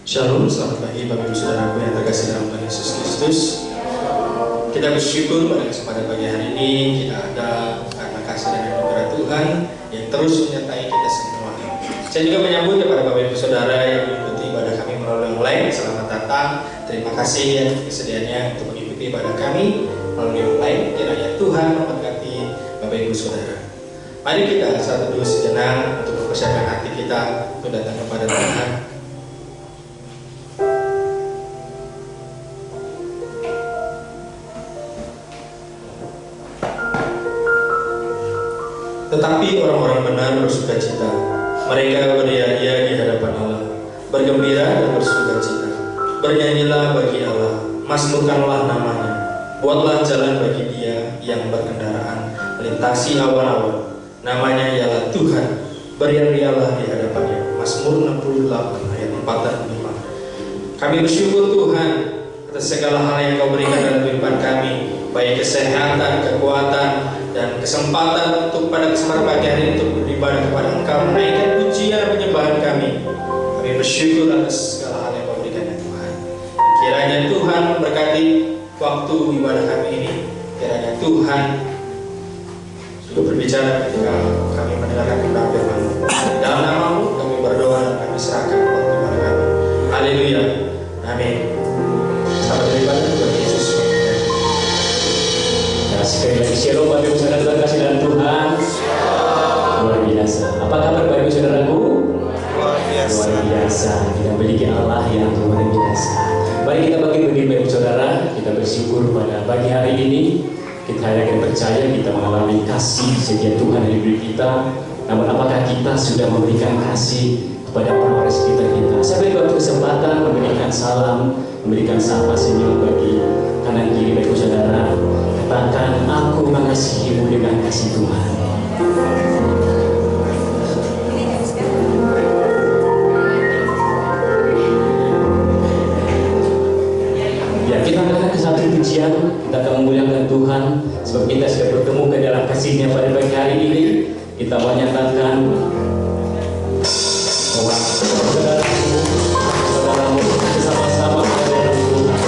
Shalom, selamat pagi Bapak Ibu Saudaraku yang terkasih dalam Tuhan Yesus Kristus. Kita bersyukur pada kesempatan pagi hari ini kita ada karena kasih dan anugerah Tuhan yang terus menyertai kita semua. Saya juga menyambut kepada Bapak Ibu Saudara yang mengikuti ibadah kami melalui online. Selamat datang. Terima kasih ya kesediaannya untuk mengikuti ibadah kami melalui online. Kiranya Tuhan memberkati Bapak Ibu Saudara. Mari kita satu dulu sejenak untuk mempersiapkan hati kita untuk datang kepada Tuhan. Tetapi orang-orang benar bersukacita, mereka beriaya di hadapan Allah, bergembira dan bersukacita. Bernyanyilah bagi Allah, mazmurkanlah namanya, buatlah jalan bagi Dia yang berkendaraan melintasi awan-awan. Namanya ialah Tuhan, berialah di hadapannya. Mazmur 68 ayat 4 dan 5. Kami bersyukur Tuhan atas segala hal yang Kau berikan dalam kehidupan kami, baik kesehatan, kekuatan, dan kesempatan untuk pada kesempatan pagi hari untuk beribadah kepada Engkau, menaikkan pujian dan penyembahan kami. Kami bersyukur atas segala hal yang Kau berikan ya Tuhan. Kiranya Tuhan memberkati waktu ibadah kami ini. Kiranya Tuhan juga berbicara ketika kami mendengarkan kebenaran firman-Mu. Dalam nama-Mu kami berdoa dan kami serahkan waktu ibadah kami. Haleluya. Amin. Selamat beribadah Tuhan Yesus. Sekali lagi shalom Bapak Ibu Saudara terkasih dalam Tuhan. Luar biasa. Apa kabar Bapak Ibu Saudaraku? Luar biasa. Kita memiliki Allah yang luar biasa. Mari kita bagi-bagi Bapak Ibu Saudara. Kita bersyukur pada pagi hari ini. Kita yakin percaya kita mengalami kasih setia Tuhan yang diberi kita. Namun apakah kita sudah memberikan kasih kepada orang-orang sekitar kita? Saya beri waktu kesempatan memberikan salam, memberikan sapa senyum bagi kanan kiri Bapak Ibu Saudara. Katakan, aku mengasihimu dengan kasih Tuhan. Ya, kita akan ke satu pujian. Kita akan memuliakan Tuhan sebab kita sudah bertemu ke dalam kasih-Nya pada pagi hari ini. Kita menyatakan bahwa saudaramu bersama-sama dalam Tuhan.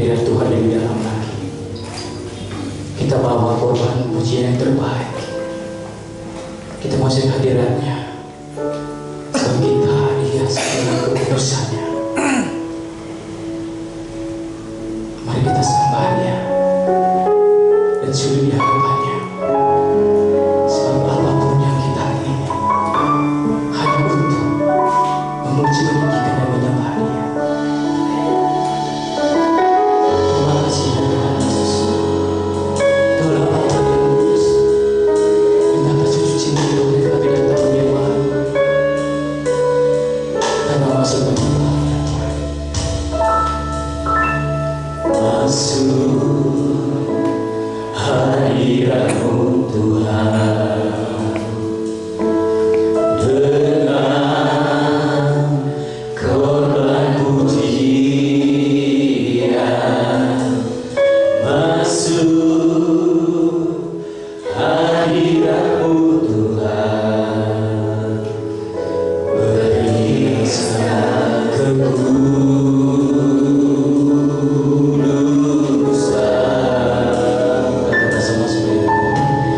hadirat Tuhan lebih dalam lagi. Kita bawa korban pujian yang terbaik. Kita mau cek hadiratnya. Sebab kita hias dengan kekudusannya. Mari kita sembah Dia dan sujud di hadapannya. Sebab apapun yang kita ini hanya untuk memuji, meninggikan dan menyembah Dia. Terima kasih Tuhan Yesus. Daulah Allah yang kudus, yang dapat sujud cinta oleh kami datang menyembah karena masuk menyembah Tuhan. Masuk hadirat-Mu Tuhan dengan korban pujian. Masuk hadirat-Mu Tuhan, beri segala kekudusan. Kita sama seperti itu.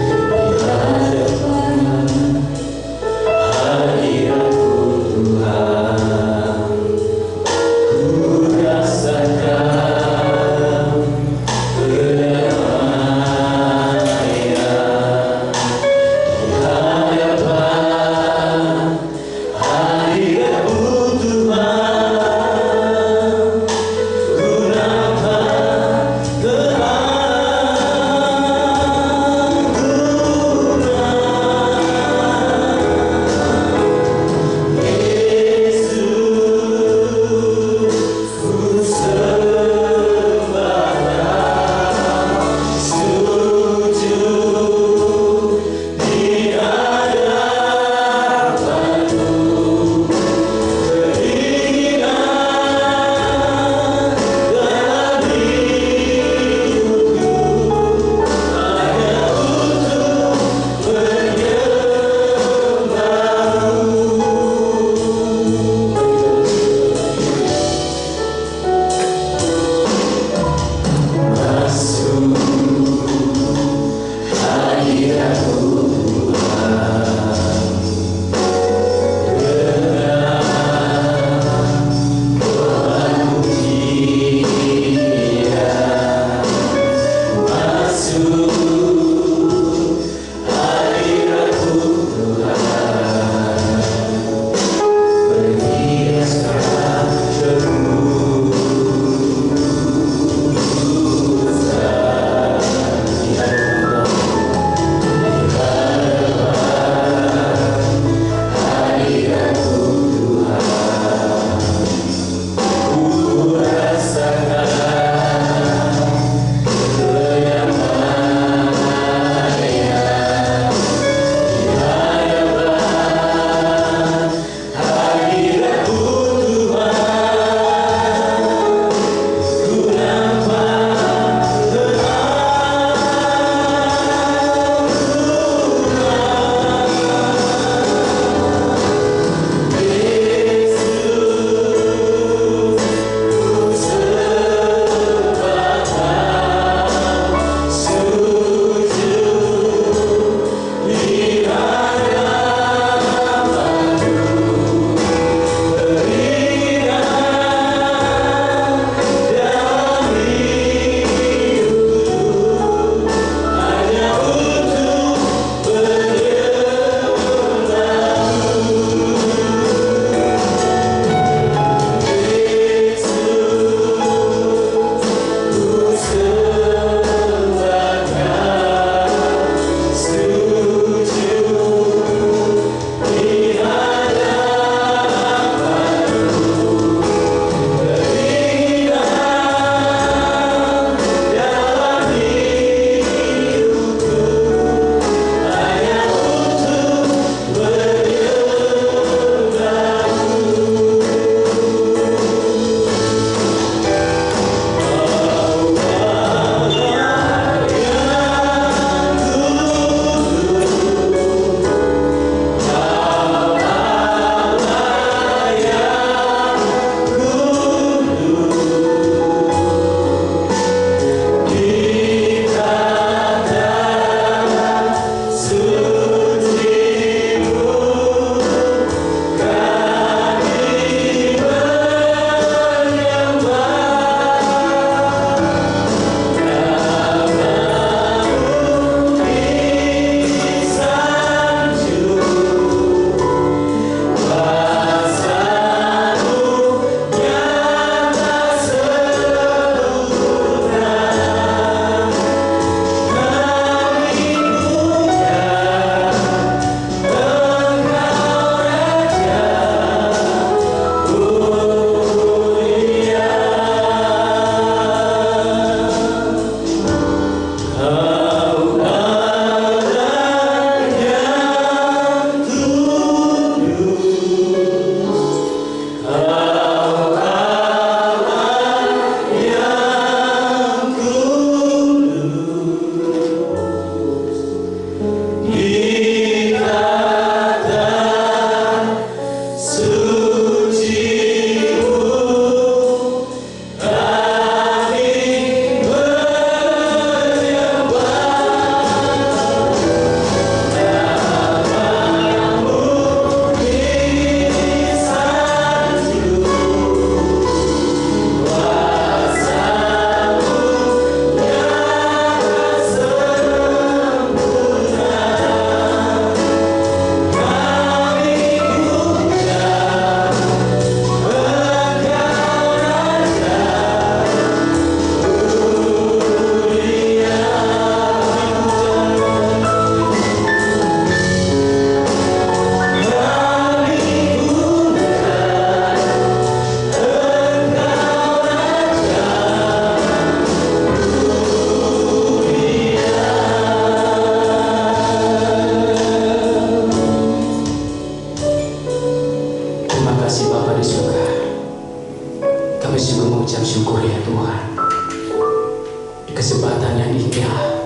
kesempatan yang indah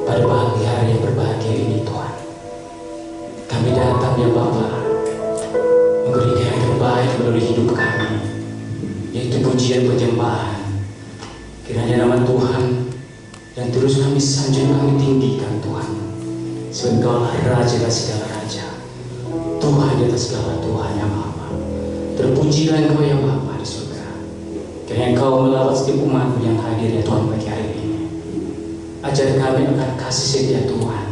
pada pagi hari yang berbahagia ini Tuhan. Kami datang ya Bapa, memberikan yang terbaik melalui hidup kami, yaitu pujian penyembahan. Kiranya nama Tuhan yang terus kami sanjung, kami tinggikan Tuhan. Sebab Engkaulah Raja dari segala Raja, Tuhan di atas segala Tuhan yang Maha. Terpujilah Engkau ya Bapa di surga. Kiranya Engkau melawat setiap umat yang hadir ya Tuhan pagi hari ini. Ajar kami akan kasih setia Tuhan,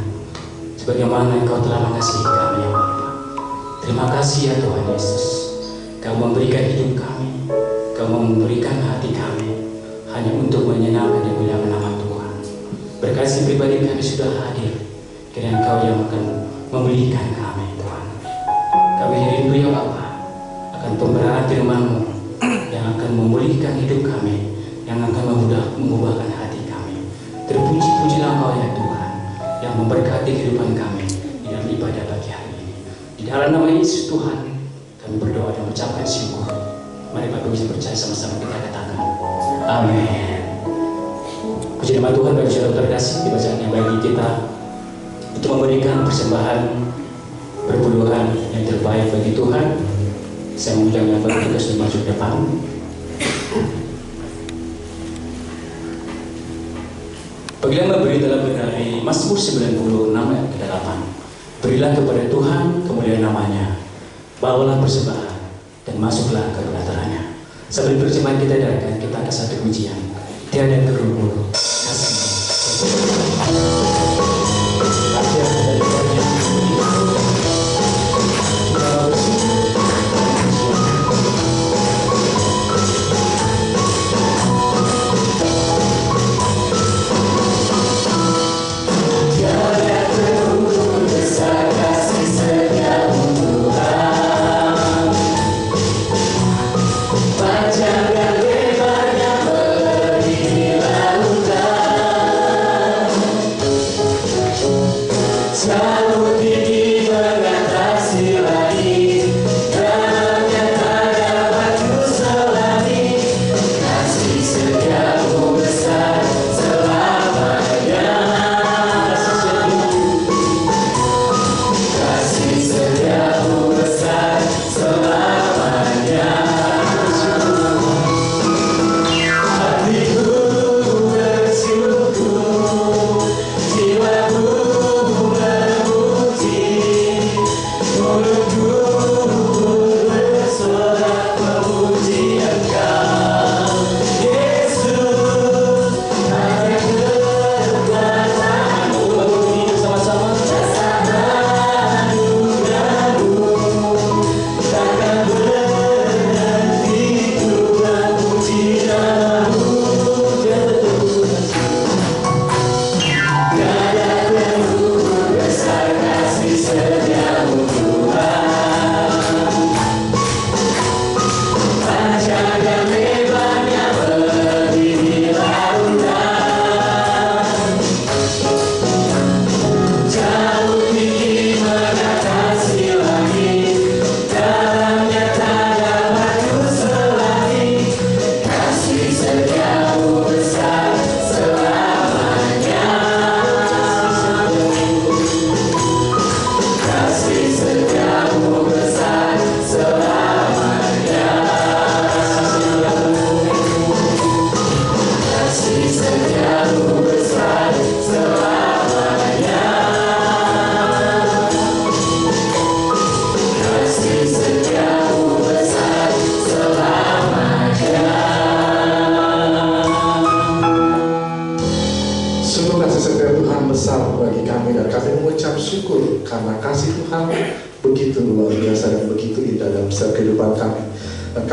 sebagaimana Engkau telah mengasihi kami ya Bapa. Terima kasih ya Tuhan Yesus. Kau memberikan hidup kami, Kau memberikan hati kami, hanya untuk menyenangkan dan memuliakan nama Tuhan. Berkasih pribadi kami sudah hadir, kiranya Engkau yang akan memulihkan kami Tuhan. Kami rindu ya Bapa akan pembenaran firman-Mu yang akan memulihkan hidup kami, yang akan mengubahkan hati kami. Terpuji-pujilah Engkau ya Tuhan yang memberkati kehidupan kami di dalam ibadah pagi hari ini. Di dalam nama Yesus Tuhan kami berdoa dan mengucapkan syukur. Mari Bapak bisa percaya sama-sama kita katakan amin. Puji nama Tuhan bagi saudara terkasih, dibacaannya bagi kita untuk memberikan persembahan perpuluhan yang terbaik bagi Tuhan. Saya mengundang yang bertugas untuk masuk depan. Bagilah memberi dalam dari Mazmur 96 ayat ke-8. Berilah kepada Tuhan kemuliaan namanya, bawalah persembahan dan masuklah ke pelatarannya. Sambil persembahan kita dengarkan kita ada satu pujian, tiada terubur kasih.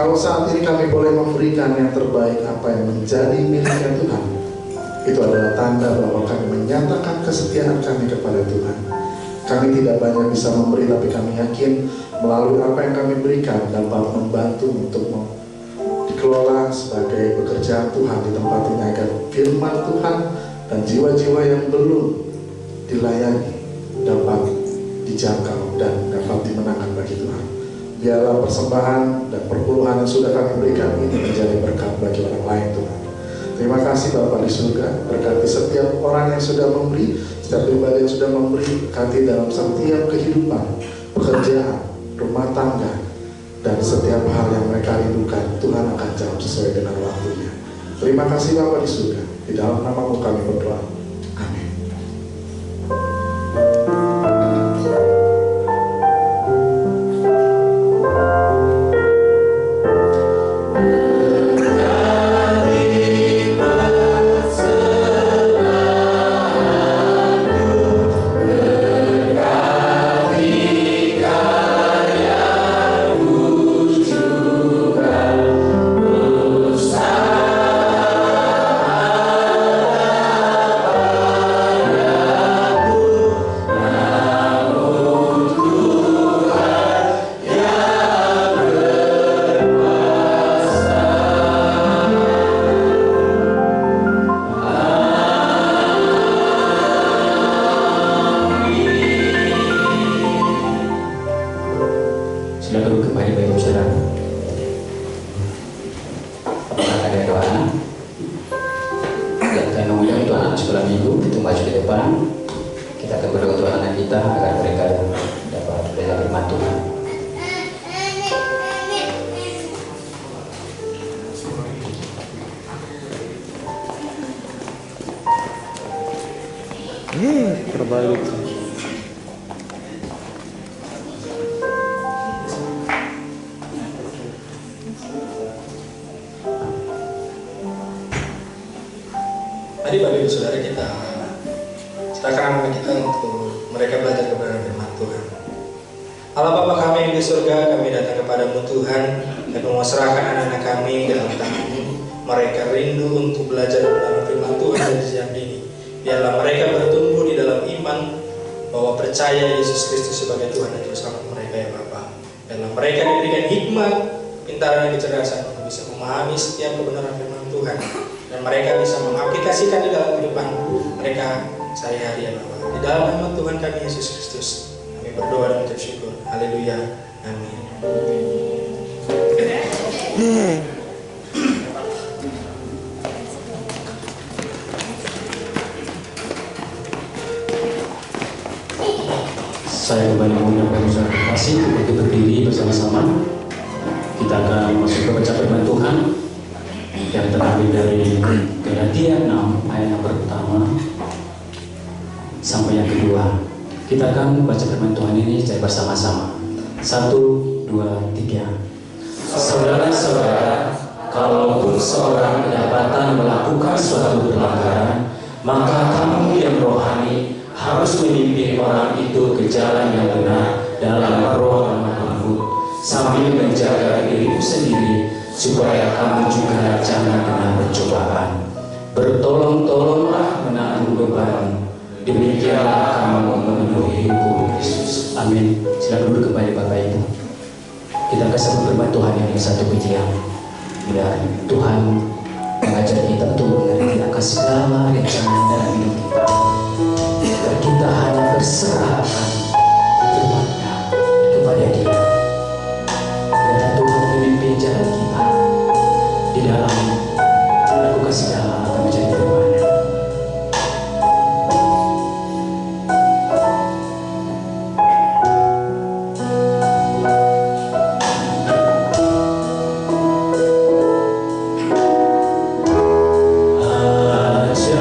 Kalau saat ini kami boleh memberikan yang terbaik apa yang menjadi miliknya Tuhan, itu adalah tanda bahwa kami menyatakan kesetiaan kami kepada Tuhan. Kami tidak banyak bisa memberi, tapi kami yakin melalui apa yang kami berikan dapat membantu untuk dikelola sebagai pekerjaan Tuhan di tempat ini, agar firman Tuhan dan jiwa-jiwa yang belum dilayani dapat dijangkau dan dapat dimenangkan bagi Tuhan. Biarlah persembahan dan perpuluhan yang sudah kami berikan ini menjadi berkat bagi orang lain Tuhan. Terima kasih Bapa di surga, berkati setiap orang yang sudah memberi, setiap pribadi yang sudah memberi, berkati dalam setiap kehidupan, pekerjaan, rumah tangga, dan setiap hal yang mereka rindukan. Tuhan akan jawab sesuai dengan waktunya. Terima kasih Bapa di surga, di dalam nama-Mu kami berdoa. Amin. Terbalik. Mari Bapak Ibu Saudara kita serahkan anak kita untuk mereka belajar kebenaran firman Tuhan. Allah Bapa kami yang di surga, kami datang kepadamu Tuhan dan mau serahkan anak-anak kami dalam tangan-Mu. Mereka rindu untuk belajar kebenaran firman Tuhan dari sejak dini. Biarlah mereka bertumbuh di dalam iman bahwa percaya Yesus Kristus sebagai Tuhan dan Juru Selamat mereka ya Bapa. Biarlah mereka diberikan hikmat, pintaran dan kecerdasan untuk bisa memahami setiap kebenaran firman Tuhan. Dan mereka bisa mengaplikasikan di dalam kehidupan mereka sehari-hari ya Bapak. Di dalam nama Tuhan kami Yesus Kristus, kami berdoa dan mengucap syukur. Haleluya. Amin. Saya kembali mengucapkan terima kasih untuk berdiri bersama-sama. Kita akan masuk ke baca firman Tuhan yang terambil dari Galatia 6 ayat yang pertama sampai yang kedua. Kita akan baca firman Tuhan ini secara bersama-sama. 1, 2, 3. Saudara-saudara, kalaupun seorang kedapatan melakukan suatu pelanggaran, maka kamu yang rohani harus memimpin orang itu ke jalan yang benar dalam roh dan lembut, sambil menjaga dirimu sendiri supaya kamu juga jangan kena pencobaan. Bertolong-tolonglah menanggung beban, demikianlah kamu memenuhi hukum Kristus. Amin. Silakan duduk kembali Bapak Ibu. Kita akan sambut firman Tuhan yang satu pujian. Biar Tuhan mengajar kita untuk mengerti akan segala rencana dalam hidup kita. Dan kita hanya berserahkan firman-Nya kepada Dia. Dan Tuhan memimpin jalan kita di dalam melakukan segala akan menjadi firman-Nya. Ajar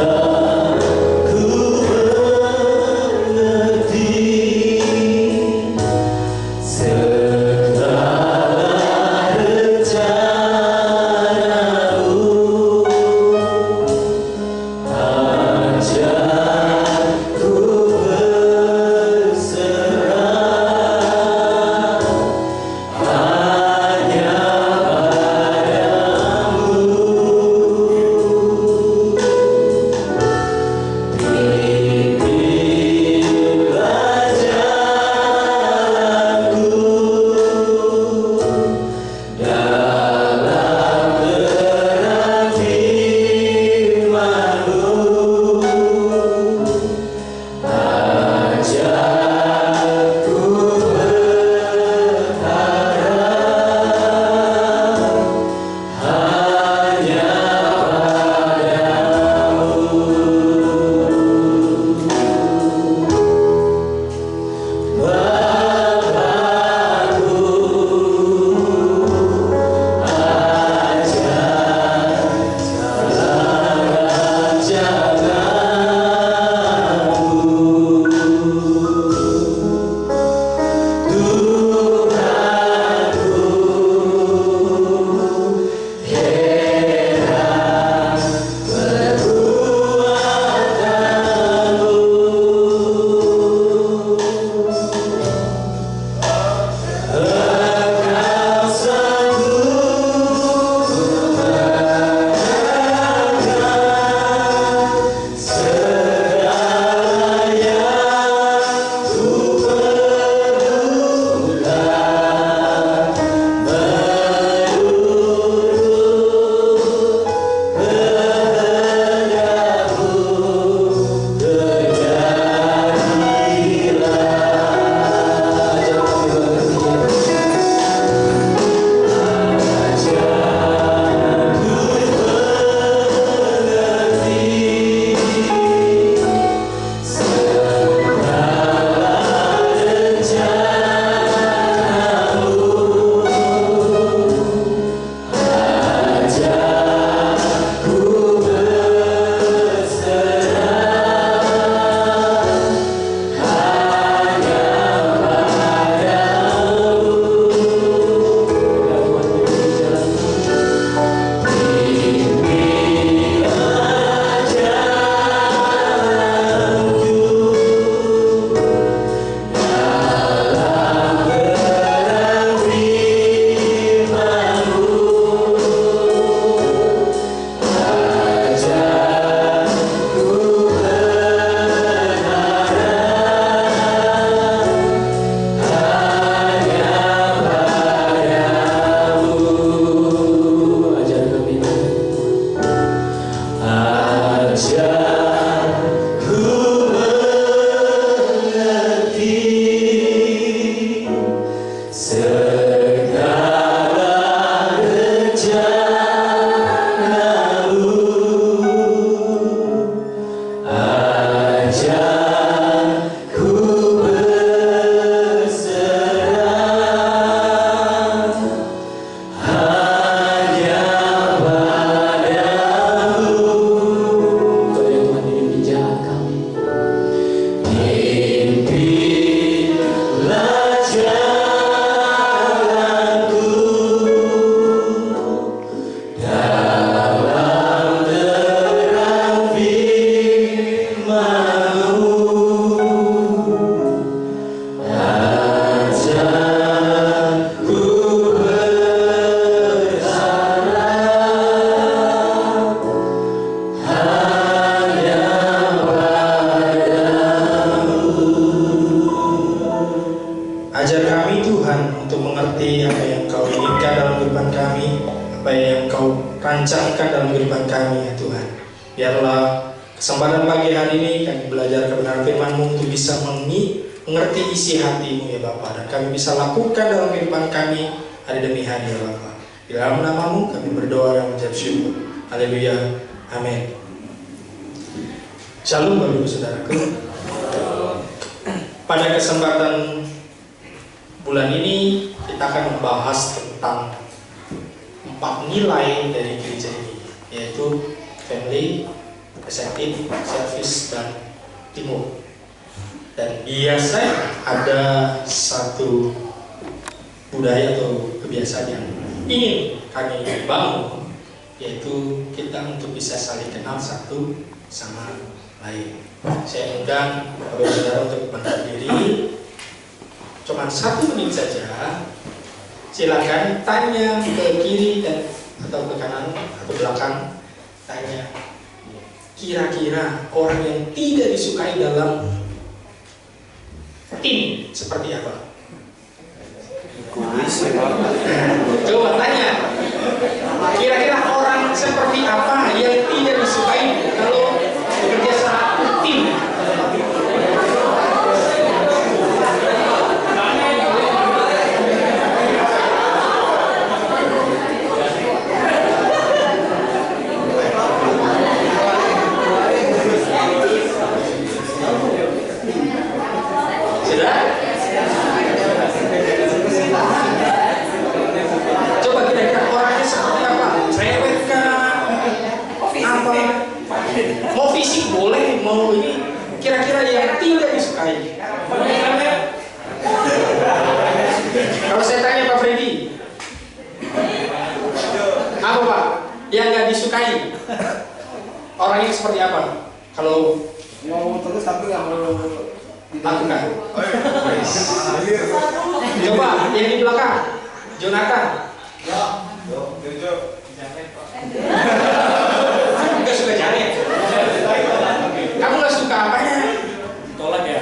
Biarlah kesempatan pagi hari ini kami belajar kebenaran firman-Mu untuk bisa mengerti isi hati-Mu ya Bapa, dan kami bisa lakukan dalam kehidupan kami hari demi hari ya Bapa. Di dalam nama-Mu kami berdoa dan mengucap syukur. Haleluya. Amin. Shalom Bapak Ibu Saudaraku. Pada kesempatan bulan ini kita akan membahas tentang 4 nilai dari gereja ini, yaitu family, effective, service, dan teamwork. Dan biasanya ada satu budaya atau kebiasaan yang ingin kami bangun, yaitu kita untuk bisa saling kenal satu sama lain. Saya undang Bapak Saudara untuk berdiri, cuma 1 menit saja. Silakan tanya ke kiri dan atau ke kanan atau belakang. Tanya, kira-kira orang yang tidak disukai dalam tim seperti apa? Coba tanya, kira-kira orang seperti apa yang tidak disukai kalau bekerja satu tim? Sudah? Coba kira-kira orangnya seperti apa? Cerewet kah? Apa? Mau fisik boleh, mau ini. Kira-kira yang tidak disukai. Kalau saya tanya Pak Freddy, apa Pak? Yang nggak disukai? Orangnya seperti apa? Kalau ngomong terus tapi nggak mau lakukan. Coba yang di belakang, Jonathan. Nggak suka jalan. Kamu nggak suka apanya? Tolak ya.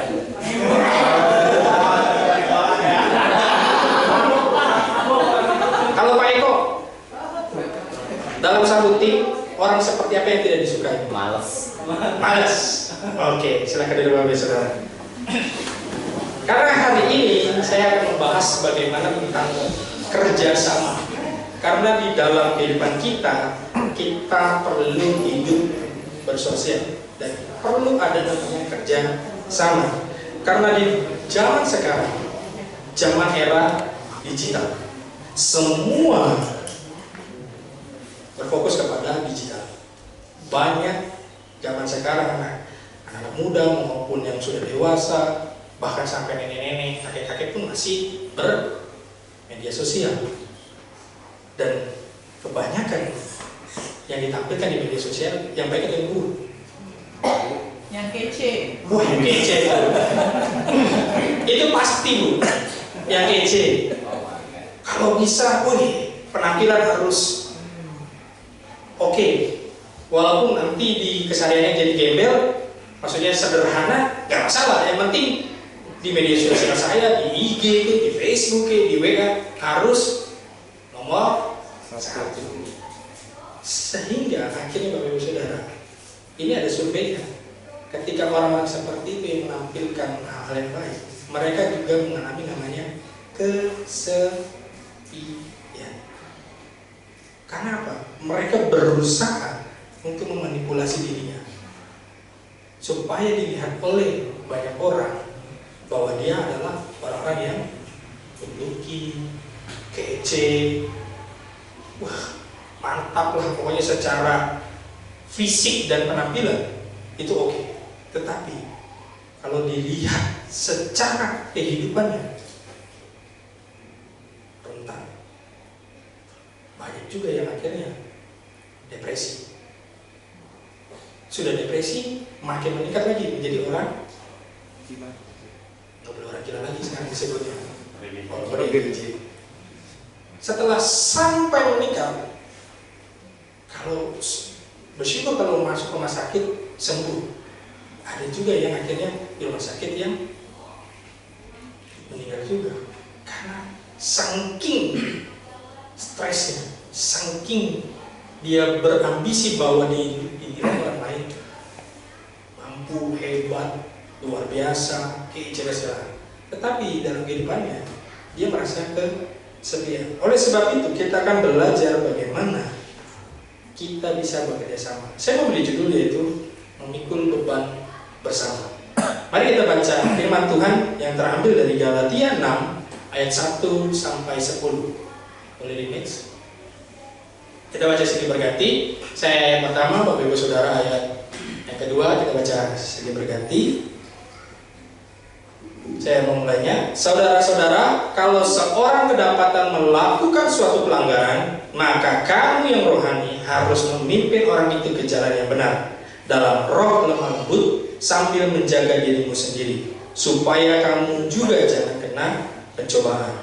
Kalau Pak Eko, dalam satu tim orang seperti apa yang tidak disukai? Males. Malas. Oke, silakan dulu Bapak Saudara. Karena hari ini saya akan membahas bagaimana tentang kerjasama. Karena di dalam kehidupan kita perlu hidup bersosial dan perlu ada namanya kerja sama. Karena di zaman sekarang, zaman era digital, semua berfokus kepada digital. Banyak zaman sekarang anak-anak muda maupun yang sudah dewasa, bahkan sampai nenek-nenek, kakek-kakek pun masih bermedia sosial. Dan kebanyakan yang ditampilkan di media sosial yang baik atau yang buruk? Yang kece. Wah, yang kece. Itu pasti Bu, yang kece. Kalau bisa, penampilan harus oke. Walaupun nanti di kesehariannya jadi gembel, maksudnya sederhana, gak masalah. Yang penting di media sosial saya, di IG, di Facebook, di WA harus nomor 1. Sehingga akhirnya Bapak Ibu Saudara, ini ada surveinya. Ketika orang-orang seperti itu yang menampilkan hal yang baik, mereka juga mengalami namanya kesepian. Karena apa? Mereka berusaha untuk memanipulasi dirinya supaya dilihat oleh banyak orang bahwa dia adalah orang-orang yang good looking, kece, wah mantap lah pokoknya secara fisik dan penampilan itu oke. Tetapi kalau dilihat secara kehidupannya rentan, banyak juga yang akhirnya depresi. Sudah depresi, makin meningkat lagi menjadi orang gila. Nggak boleh orang gila lagi sekarang disebutnya. Setelah sampai meningkat, kalau bersyukur kalau masuk rumah sakit sembuh. Ada juga yang akhirnya di rumah sakit yang meninggal juga karena saking stresnya, saking dia berambisi bahwa di orang lain hebat, luar biasa, kece segala. Tetapi dalam kehidupannya dia merasa kesepian. Oleh sebab itu kita akan belajar bagaimana kita bisa bekerja sama. Saya memberi judul yaitu memikul beban bersama. Mari kita baca firman Tuhan yang terambil dari Galatia 6 ayat 1 sampai 10. Boleh di next. Kita baca silih berganti. Saya ayat pertama, Bapak Ibu Saudara ayat yang kedua, kita baca silih berganti. Saya memulainya. Saudara-saudara, kalau seorang kedapatan melakukan suatu pelanggaran, maka kamu yang rohani harus memimpin orang itu ke jalan yang benar dalam roh lemah lembut sambil menjaga dirimu sendiri, supaya kamu juga jangan kena pencobaan.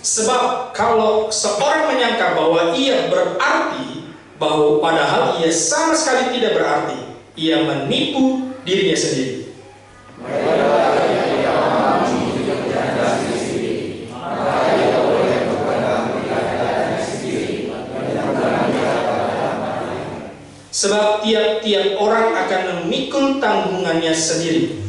Sebab kalau seorang menyangka bahwa ia berarti, bahwa padahal ia sama sekali tidak berarti, ia menipu dirinya sendiri. Sebab tiap-tiap orang akan memikul tanggungannya sendiri.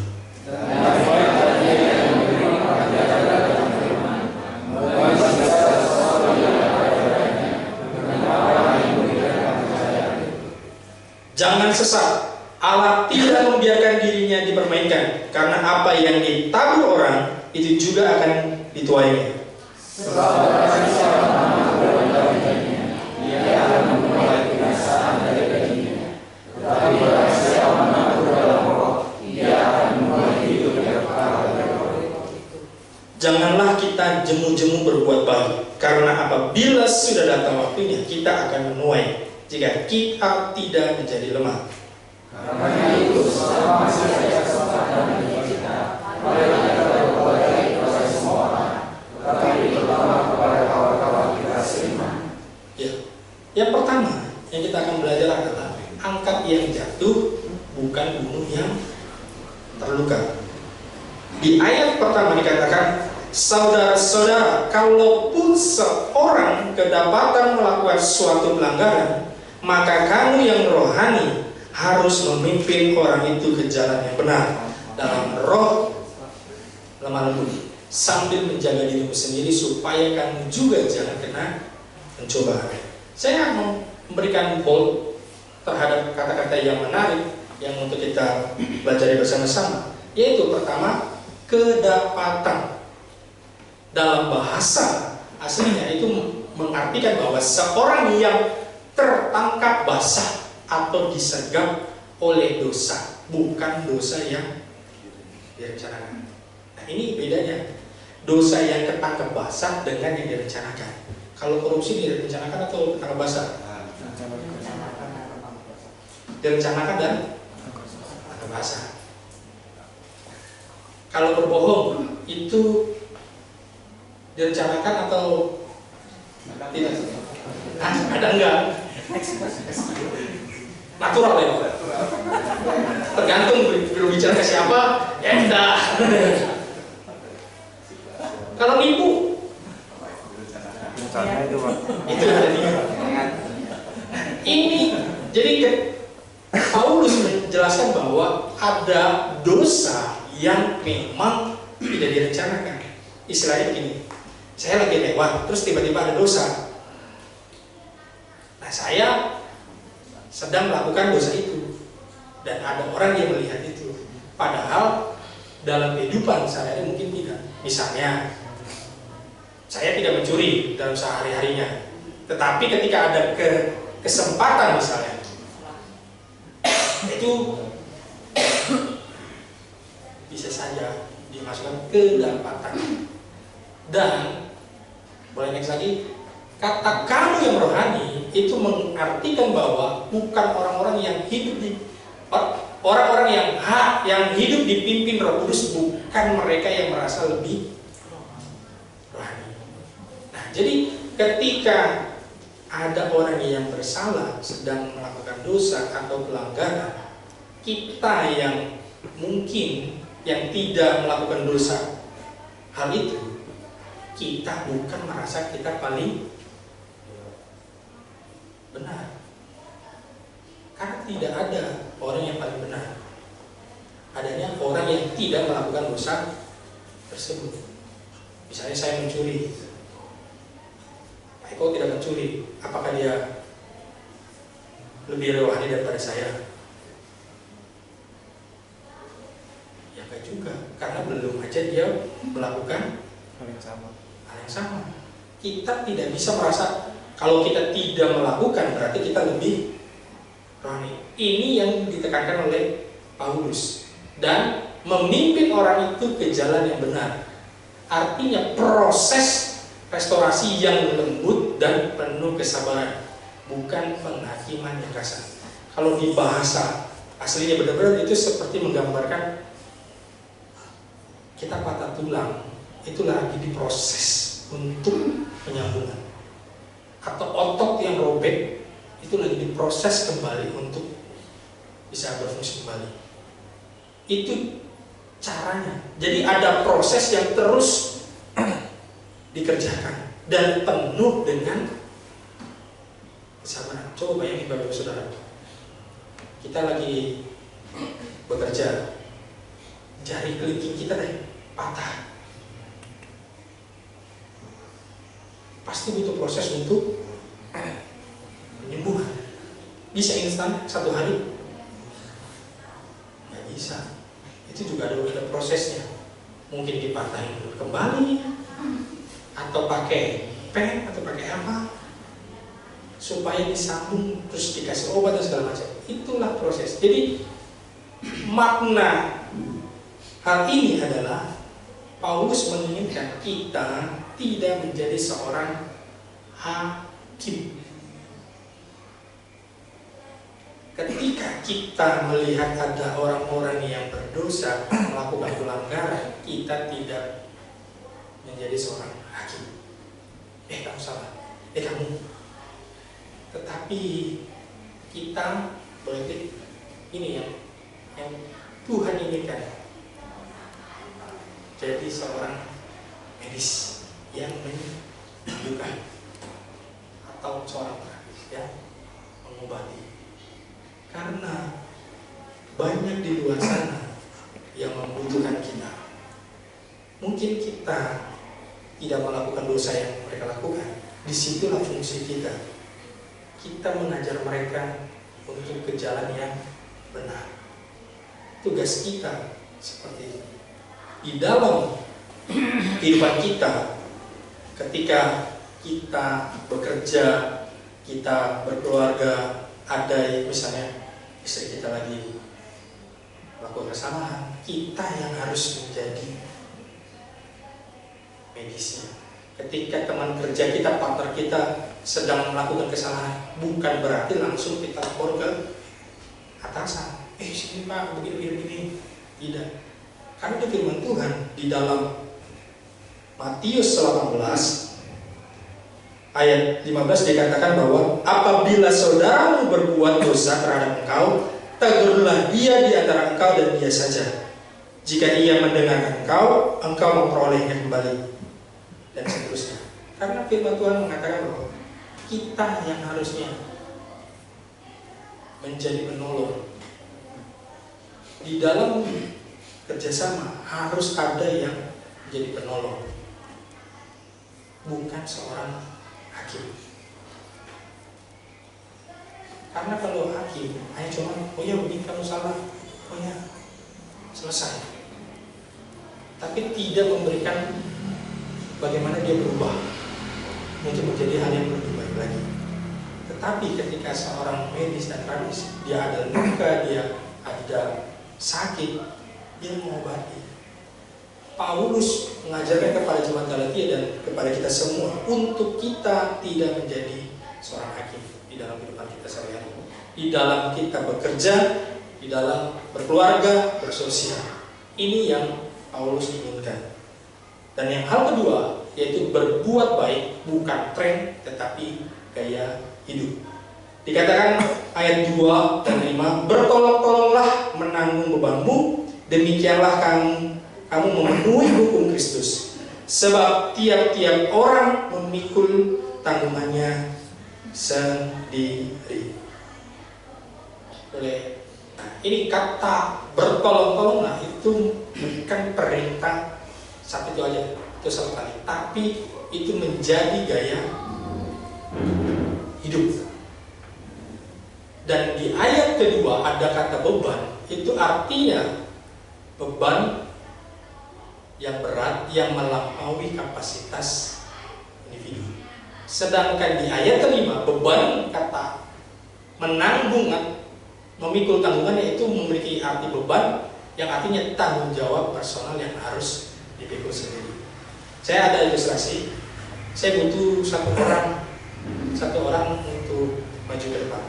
Jangan sesat. Allah tidak membiarkan dirinya dipermainkan, karena apa yang ditabur orang itu juga akan dituainya. Janganlah kita jemu-jemu berbuat baik, karena apabila sudah datang waktunya kita akan menuai jika kita tidak menjadi lemah. Karena itu, selama masih ada kesempatan bagi kita, marilah kita berbuat baik kepada semua orang, tetapi terutama kepada kawan-kawan kita seiman. Ya, yang pertama yang kita akan belajar adalah angkat yang jatuh, bukan bunuh yang terluka. Di ayat pertama dikatakan, saudara-saudara, kalaupun seorang kedapatan melakukan suatu pelanggaran, maka kamu yang rohani harus memimpin orang itu ke jalan yang benar dalam roh lemah lembut sambil menjaga dirimu sendiri supaya kamu juga jangan kena pencobaan. Saya mau memberikan bold terhadap kata-kata yang menarik yang untuk kita pelajari bersama-sama, yaitu pertama, kedapatan. Dalam bahasa aslinya itu mengartikan bahwa seorang yang tertangkap basah atau disergap oleh dosa, bukan dosa yang direncanakan. Nah, ini bedanya dosa yang ketangkap basah dengan yang direncanakan. Kalau korupsi direncanakan atau ketangkap basah? Direncanakan dan ketangkap basah. Kalau berbohong itu direncanakan atau tidak? Ada enggak? Natural ya, tergantung berbicara ke siapa, ya tidak. Kalau nipu, itu jadi. Ini jadi Paulus menjelaskan bahwa ada dosa yang memang tidak direncanakan. Istilahnya begini, saya lagi lewat, terus tiba-tiba ada dosa. Nah, saya sedang melakukan dosa itu dan ada orang yang melihat itu, padahal dalam kehidupan saya mungkin tidak. Misalnya saya tidak mencuri dalam sehari-harinya, tetapi ketika ada kesempatan misalnya itu bisa saja dimasukkan kedapatan. Dan boleh next lagi, kata kamu yang rohani itu mengartikan bahwa bukan orang-orang yang hidup di orang-orang yang hidup dipimpin Roh Kudus, bukan mereka yang merasa lebih rohani. Nah, jadi ketika ada orang yang bersalah sedang melakukan dosa atau pelanggaran, kita yang mungkin yang tidak melakukan dosa hal itu, kita bukan merasa kita paling benar. Karena tidak ada orang yang paling benar. Adanya orang yang tidak melakukan dosa tersebut. Misalnya saya mencuri, Pak Eko tidak mencuri, apakah dia lebih rohani daripada saya? Ya enggak juga, karena belum aja dia melakukan hal yang sama. Kita tidak bisa merasa kalau kita tidak melakukan berarti kita lebih rohani. Ini yang ditekankan oleh Paulus, dan memimpin orang itu ke jalan yang benar. Artinya proses restorasi yang lembut dan penuh kesabaran, bukan penghakiman yang kasar. Kalau di bahasa aslinya benar-benar itu seperti menggambarkan kita patah tulang, itu lagi diproses untuk penyambungan. Atau otot yang robek itu lagi diproses kembali untuk bisa berfungsi kembali. Itu caranya. Jadi ada proses yang terus dikerjakan dan penuh dengan kesabaran. Coba bayangin Bapak Ibu Saudara, kita lagi bekerja, jari kelingking kita patah, pasti butuh proses untuk penyembuhan. Bisa instan 1 hari? Nggak bisa. Itu juga ada prosesnya. Mungkin dipatahin kembali, atau pakai pen, atau pakai apa, supaya disambung, terus dikasih obat dan segala macam. Itulah proses. Jadi makna hal ini adalah Paulus menginginkan kita tidak menjadi seorang hakim. Ketika kita melihat ada orang-orang yang berdosa melakukan pelanggaran, kita tidak menjadi seorang hakim. Kamu salah, kamu. Tetapi kita berarti ini yang Tuhan inginkan, jadi seorang medis yang menyembuhkan, atau seorang terapis yang mengobati. Karena banyak di luar sana yang membutuhkan kita. Mungkin kita tidak melakukan dosa yang mereka lakukan. Disitulah fungsi kita. Kita mengajar mereka untuk ke jalan yang benar. Tugas kita seperti itu. Di dalam kehidupan kita, ketika kita bekerja, kita berkeluarga, ada misalnya istri kita lagi melakukan kesalahan, kita yang harus menjadi medisnya. Ketika teman kerja kita, partner kita sedang melakukan kesalahan, bukan berarti langsung kita lapor ke atasan. Sini Pak, begini. Tidak. Karena di firman Tuhan di dalam Matius 18 ayat 15 dikatakan bahwa apabila saudaramu berbuat dosa terhadap engkau, tegurlah dia di antara engkau dan dia saja. Jika ia mendengar engkau memperolehnya kembali, dan seterusnya. Karena firman Tuhan mengatakan bahwa kita yang harusnya menjadi penolong. Di dalam kerjasama harus ada yang menjadi penolong, bukan seorang hakim. Karena kalau hakim hanya cuma, begini kamu salah, selesai. Tapi tidak memberikan bagaimana dia berubah untuk menjadi hal yang lebih baik lagi. Tetapi ketika seorang medis dan terapis, dia ada luka, dia ada sakit, dia mengobati. Paulus mengajarkan kepada jemaat Galatia dan kepada kita semua untuk kita tidak menjadi seorang hakim di dalam kehidupan kita sehari-hari, di dalam kita bekerja, di dalam berkeluarga, bersosial. Ini yang Paulus inginkan. Dan yang hal kedua yaitu berbuat baik, bukan tren tetapi gaya hidup. Dikatakan ayat 2 dan 5, bertolong-tolonglah menanggung bebanmu, demikianlah kamu memenuhi hukum Kristus. Sebab tiap-tiap orang memikul tanggungannya sendiri. Boleh. Nah, ini kata bertolong-tolonglah itu bukan perintah satu itu aja, itu satu kali, tapi itu menjadi gaya hidup. Dan di ayat kedua ada kata beban, itu artinya beban yang berat yang melampaui kapasitas individu. Sedangkan di ayat kelima beban kata menanggung, memikul tanggungan, yaitu memiliki arti beban yang artinya tanggung jawab personal yang harus dipikul sendiri. Saya ada ilustrasi. Saya butuh satu orang untuk maju ke depan.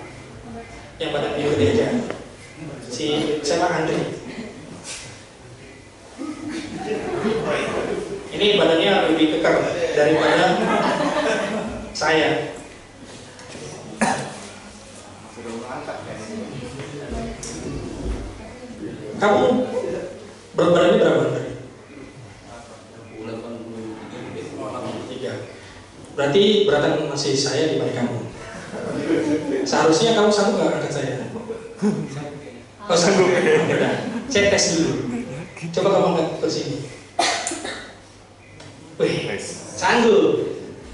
Yang badan dia gede aja. Siapa Andre? Ini badannya lebih kekar daripada saya. Kamu berat badannya berapa tadi? 83. Berarti beratan masih saya dibanding kamu. Seharusnya kamu sanggup nggak angkat saya? Oh sanggup. Saya tes dulu. Coba kamu angkat ke sini. Wih, sanggup.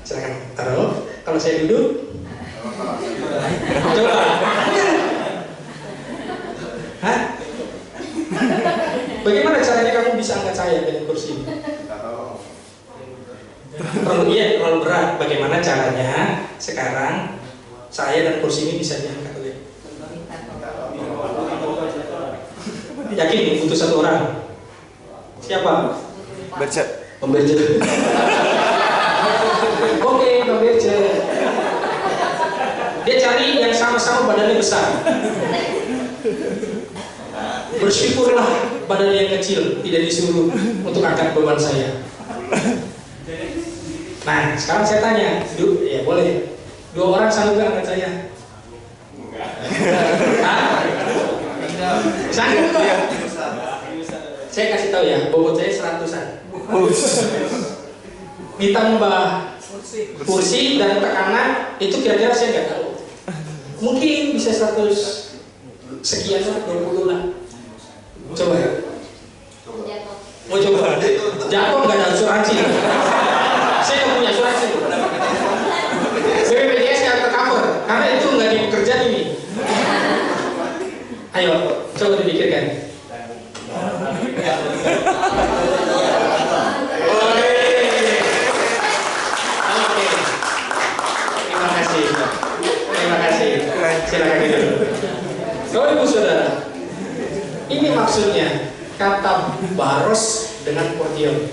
Silakan taruh. Kalau saya duduk, coba. Hah? Bagaimana caranya kamu bisa angkat saya dengan kursi ini? Terlalu berat. Bagaimana caranya sekarang saya dan kursi ini bisa diangkat oleh? Yakin butuh satu orang? Siapa? Pemberja. Oke, pemberja. Dia cari yang sama-sama badannya besar. Bersyukurlah badan yang kecil tidak disuruh untuk angkat beban saya. Nah, sekarang saya tanya, ya boleh. 2 orang sanggup gak angkat saya? Sanggup gak? Saya kasih tahu ya, bobot saya 100-an. Ditambah kursi dan tekanan, itu kira-kira saya nggak tahu. Mungkin bisa 100 sekian lah, 20 lah. Coba ya. Mau coba? Jatuh nggak ada asuransi. Saya nggak punya asuransi. BPJS nggak tercover karena itu nggak di pekerjaan ini. Ayo, coba dipikirkan. Terima kasih. Silakan dulu. Bapak Ibu Saudara, ini maksudnya kata baros dengan portion.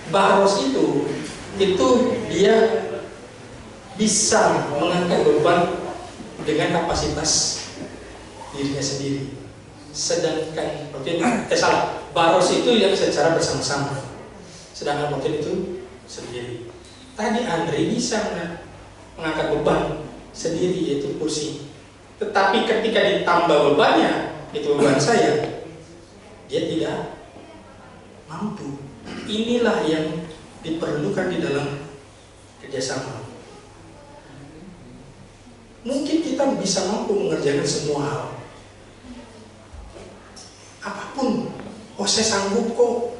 Baros itu dia bisa mengangkat beban dengan kapasitas dirinya sendiri. Sedangkan baros itu yang secara bersama-sama. Sedangkan portion itu sendiri. Tadi Andre bisa mengangkat beban sendiri, yaitu kursi. Tetapi ketika ditambah bebannya, itu beban saya, dia tidak mampu. Inilah yang diperlukan di dalam kerjasama. Mungkin kita bisa mampu mengerjakan semua hal, apapun. Oh, saya sanggup kok.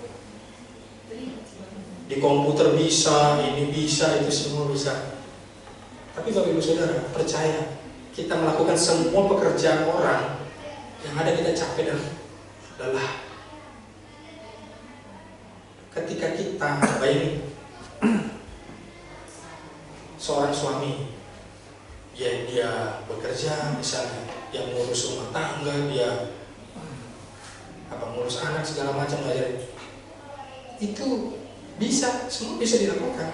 Di komputer bisa, ini bisa, itu semua bisa. Tapi Bapak Ibu Saudara, percaya, kita melakukan semua pekerjaan orang, yang ada kita capek dan lelah. Ketika kita bayangin seorang suami, dia bekerja misalnya, dia mengurus rumah tangga, dia mengurus anak segala macam, itu bisa, semua bisa dilakukan.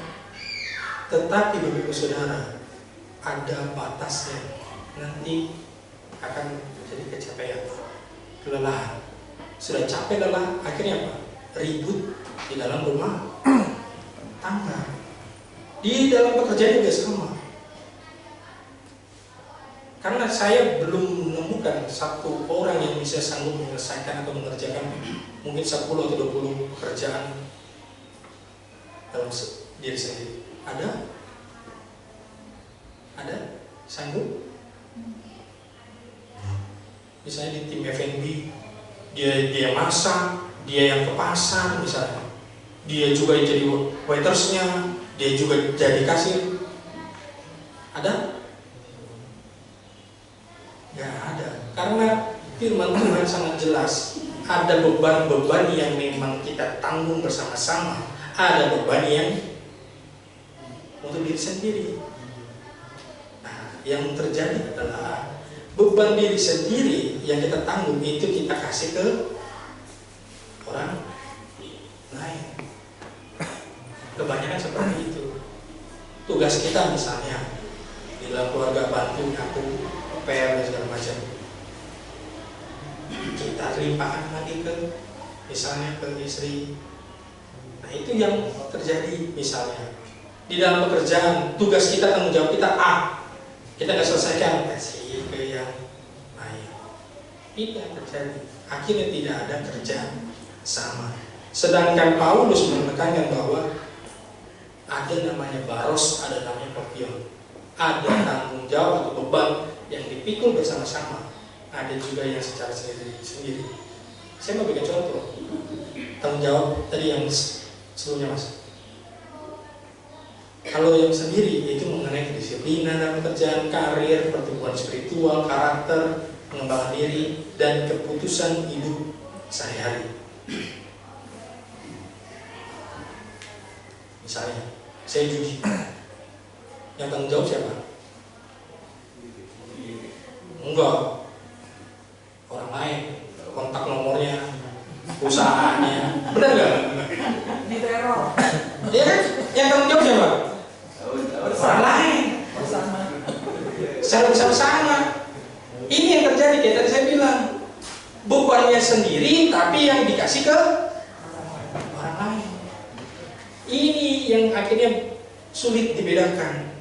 Tetapi Bapak Ibu Saudara, ada batasnya. Nanti akan menjadi kecapean, kelelahan. Sudah capek lelah, akhirnya apa? Ribut di dalam rumah tangga. Di dalam pekerjaan juga sama. Karena saya belum menemukan satu orang yang bisa sanggup menyelesaikan atau mengerjakan mungkin 10 atau 20 pekerjaan dalam diri sendiri. Ada? Sanggup? Misalnya di tim F&B, dia masak, dia yang ke pasar misalnya, dia juga jadi waitersnya, dia juga jadi kasir. Ada? Gak ada. Karena firman Tuhan sangat jelas. Ada beban-beban yang memang kita tanggung bersama-sama. Ada beban yang untuk diri sendiri. Nah, yang terjadi adalah beban diri sendiri yang kita tanggung itu kita kasih ke orang lain. Kebanyakan seperti itu. Tugas kita misalnya di dalam keluarga bantu aku PR dan segala macam. Kita limpahkan lagi ke misalnya ke istri. Nah itu yang terjadi misalnya di dalam pekerjaan. Tugas kita, tanggung jawab kita A, kita nggak selesaikan, kasih ke yang lain. Ini yang terjadi. Akhirnya tidak ada kerjaan sama. Sedangkan Paulus menekankan bahwa ada namanya baros, ada namanya kopion. Ada tanggung jawab atau beban yang dipikul bersama-sama. Ada juga yang secara sendiri. Saya mau berikan contoh. Tanggung jawab tadi yang sebelumnya Mas. Kalau yang sendiri itu mengenai kedisiplinan dalam pekerjaan, karir, pertumbuhan spiritual, karakter, pengembangan diri, dan keputusan hidup sehari-hari. Misalnya, saya judi. Yang tanggung jawab siapa? Enggak. Orang lain. Kontak nomornya, usahanya. Benar nggak? Di teror. Ya kan? Yang tanggung jawab siapa? Orang lain. Secara bersama-sama. Ini yang terjadi, kayak tadi saya bilang. Bebannya sendiri, tapi yang dikasih ke orang lain. Ini yang akhirnya sulit dibedakan.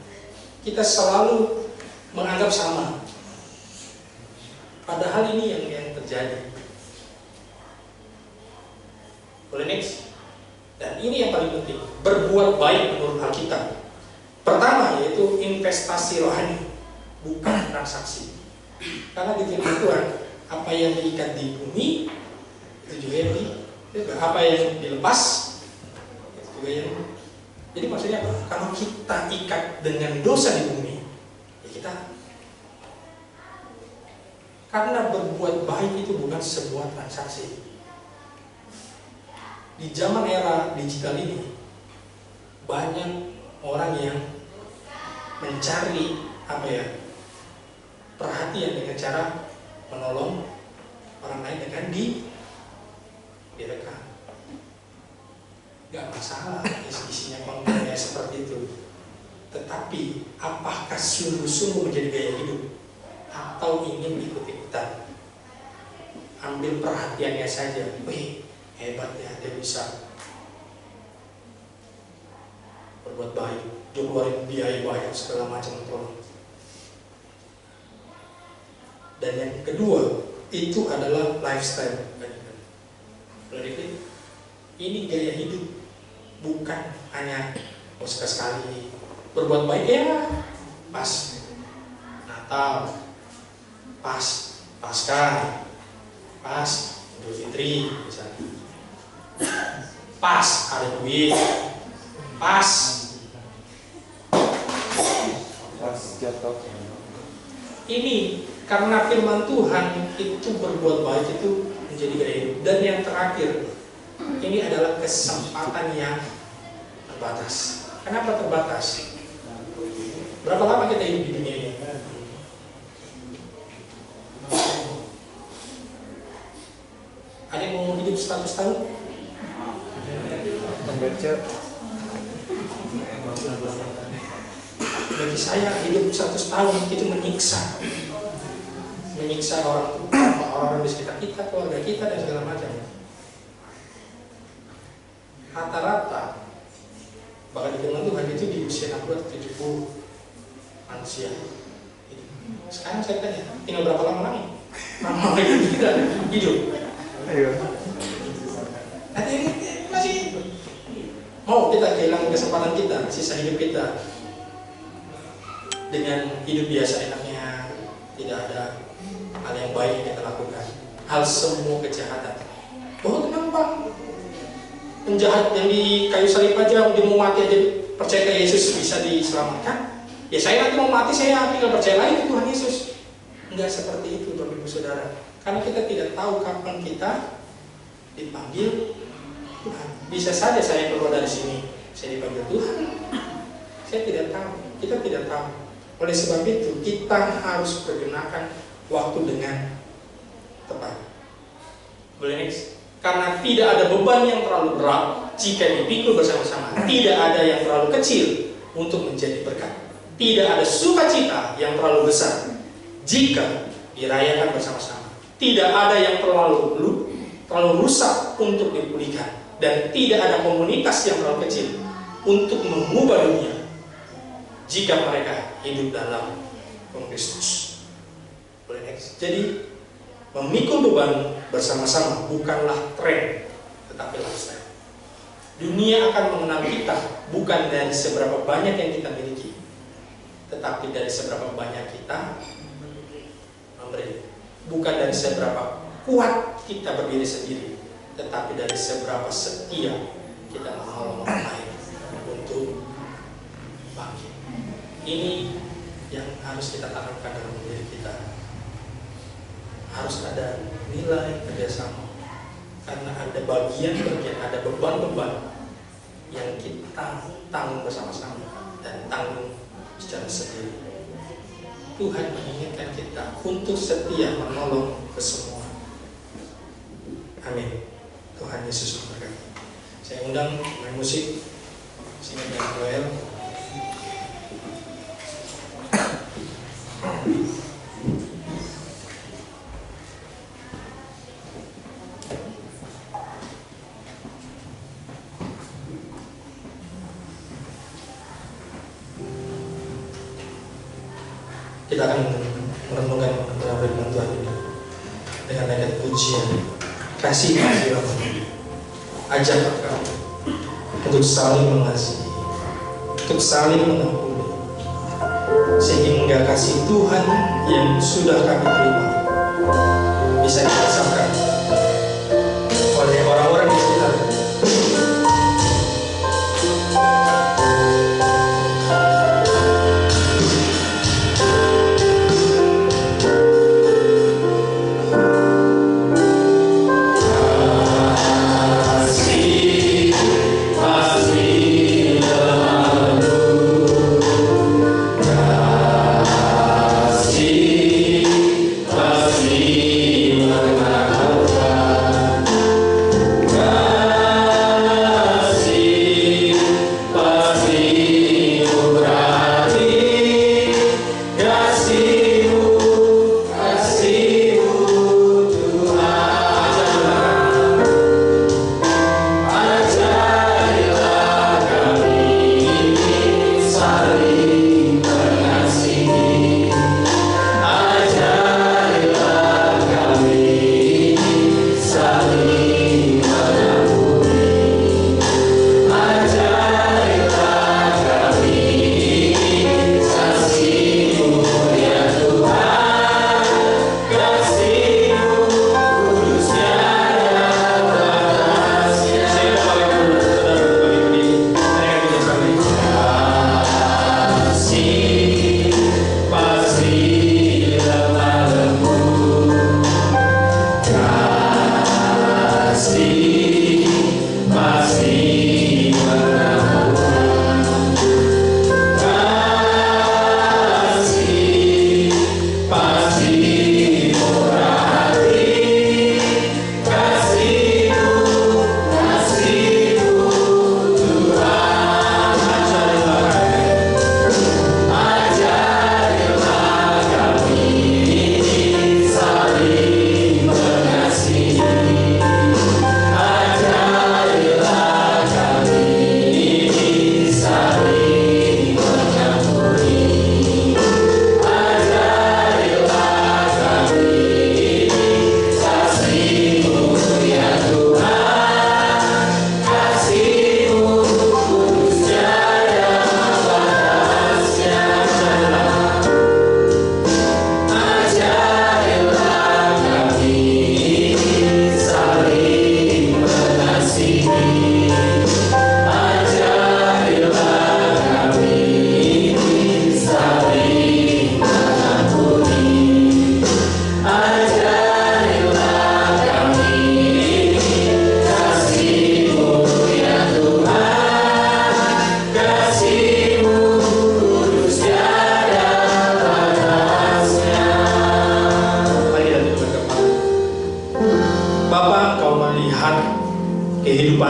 Kita selalu menganggap sama. Padahal ini yang terjadi. Boleh next? Dan ini yang paling penting, berbuat baik menurut Alkitab. Pertama yaitu investasi rohani, bukan transaksi. Karena di firman Tuhan, apa yang diikat di bumi itu juga yang apa yang dilepas itu juga yang. Jadi maksudnya apa? Kalau kita ikat dengan dosa di bumi, ya kita. Karena berbuat baik itu bukan sebuah transaksi. Di zaman era digital ini, banyak orang yang mencari perhatian dengan cara menolong orang lain dengan direkam. Gak masalah isinya kontennya seperti itu. Tetapi apakah sungguh-sungguh menjadi gaya hidup atau ingin ikut-ikutan? Ambil perhatiannya saja. Wih, hebat ya, dia bisa berbuat baik, dia keluarin biaya banyak segala macam tolong. Dan yang kedua itu adalah lifestyle. Ini gaya hidup, bukan hanya sekali berbuat baik ya pas Natal, pas Paskah, pas Idul Fitri misalnya, pas ada duit, pas jatuh. Ini karena firman Tuhan itu berbuat baik itu menjadi gaya hidup. Dan yang terakhir, ini adalah kesempatan yang terbatas. Kenapa terbatas? Berapa lama kita hidup di dunia ini? Ada yang mau hidup 100 tahun? Membaca. Bagi saya hidup 100 tahun itu menyiksa orang di sekitar kita, keluarga kita dan segala macam. Rata-rata bahkan di firman Tuhan itu di usia 60-70 manusia. Sekarang saya tanya, tinggal berapa lama lagi? Lama lagi kita hidup. Ayo. Nanti ini masih mau kita kehilangan kesempatan kita, sisa hidup kita dengan hidup biasa enaknya, tidak ada hal yang baik yang kita lakukan, hal semua kejahatan. Oh kenapa penjahat yang di kayu salib aja dia mau mati aja percaya ke Yesus bisa diselamatkan? Ya saya nanti mau mati, saya tinggal percaya lagi ke Tuhan Yesus. Enggak seperti itu Bapak Ibu Saudara. Karena kita tidak tahu kapan kita dipanggil Tuhan. Bisa saja saya keluar dari sini, saya dipanggil Tuhan. Saya tidak tahu, kita tidak tahu. Oleh sebab itu kita harus pergunakan waktu dengan tepat. Boleh next? Karena tidak ada beban yang terlalu berat jika dipikul bersama-sama. Tidak ada yang terlalu kecil untuk menjadi berkat. Tidak ada sukacita yang terlalu besar jika dirayakan bersama-sama. Tidak ada yang terlalu rusak untuk dipulihkan. Dan tidak ada komunitas yang terlalu kecil untuk mengubah dunia jika mereka hidup dalam Kristus. Boleh next? Jadi memikul beban bersama-sama bukanlah tren, tetapi lifestyle. Dunia akan mengenal kita bukan dari seberapa banyak yang kita miliki, tetapi dari seberapa banyak kita memberi. Bukan dari seberapa kuat kita berdiri sendiri, tetapi dari seberapa setia kita menolong orang lain untuk bangkit. Ini yang harus kita tanamkan dalam diri kita. Harus ada nilai kerjasama, karena ada bagian-bagian, ada beban-beban yang kita tanggung bersama-sama dan tanggung secara sendiri. Tuhan menginginkan kita untuk setia menolong ke semua. Amin. Tuhan Yesus memberkati. Saya undang main musik, singkat dan Joel. Kita akan merenungkan firman Tuhan ini dengan ayat pujian. Kasih Bapak, ajak kami untuk saling mengasihi, untuk saling mengampuni, sehingga kasih Tuhan yang sudah kami terima bisa dirasakan oleh orang-orang di sekitar. Kasih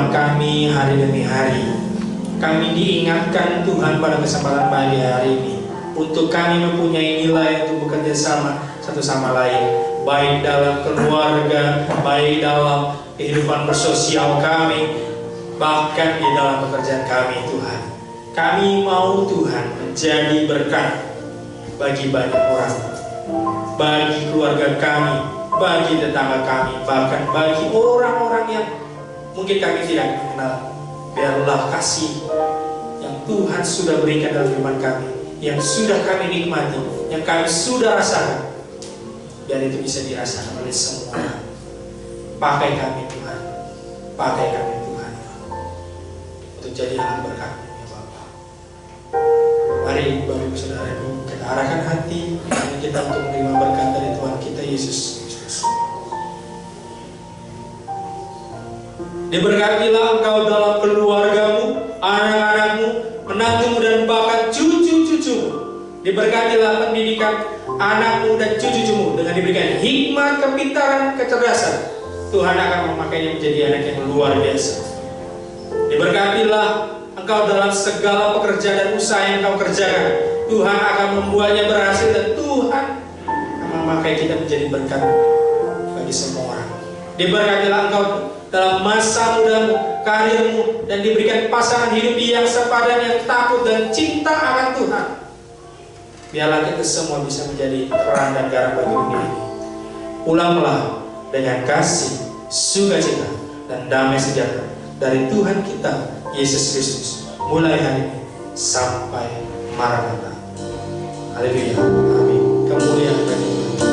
kehidupan kami hari demi hari. Kami diingatkan Tuhan pada kesempatan pagi hari ini untuk kami mempunyai nilai untuk bekerja sama satu sama lain, baik dalam keluarga, baik dalam kehidupan bersosial kami, bahkan di dalam pekerjaan kami. Tuhan, kami mau Tuhan menjadi berkat bagi banyak orang, bagi keluarga kami, bagi tetangga kami, bahkan bagi orang-orang yang mungkin kami tidak kenal. Biarlah kasih yang Tuhan sudah berikan dalam kehidupan kami, yang sudah kami nikmati, yang kami sudah rasakan, biar itu bisa dirasakan oleh semua orang. Pakai kami Tuhan, pakai kami Tuhan, untuk jadi anak berkat ya Bapa. Mari Bapak Ibu Saudaraku, kita arahkan hati kita untuk menerima berkat dari Tuhan kita Yesus Kristus. Diberkatilah engkau dalam keluargamu, anak-anakmu, menantumu dan bahkan cucu-cucumu. Diberkatilah pendidikan anakmu dan cucu-cucumu dengan diberikan hikmat, kepintaran, kecerdasan. Tuhan akan memakainya menjadi anak yang luar biasa. Diberkatilah engkau dalam segala pekerjaan dan usaha yang engkau kerjakan. Tuhan akan membuatnya berhasil dan Tuhan akan memakai kita menjadi berkat bagi semua orang. Diberkatilah engkau dalam masa mudamu, karirmu, dan diberikan pasangan hidup yang sepadan, yang takut dan cinta akan Tuhan. Biarlah kita semua bisa menjadi terang dan garam bagi dunia ini. Pulanglah dengan kasih, sukacita, dan damai sejahtera dari Tuhan kita Yesus Kristus, mulai hari ini sampai Maranatha. Haleluya, amin. Kemuliaan bagi Tuhan.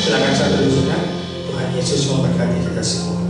Silakan satu Tuhan Yesus memberkati kita semua.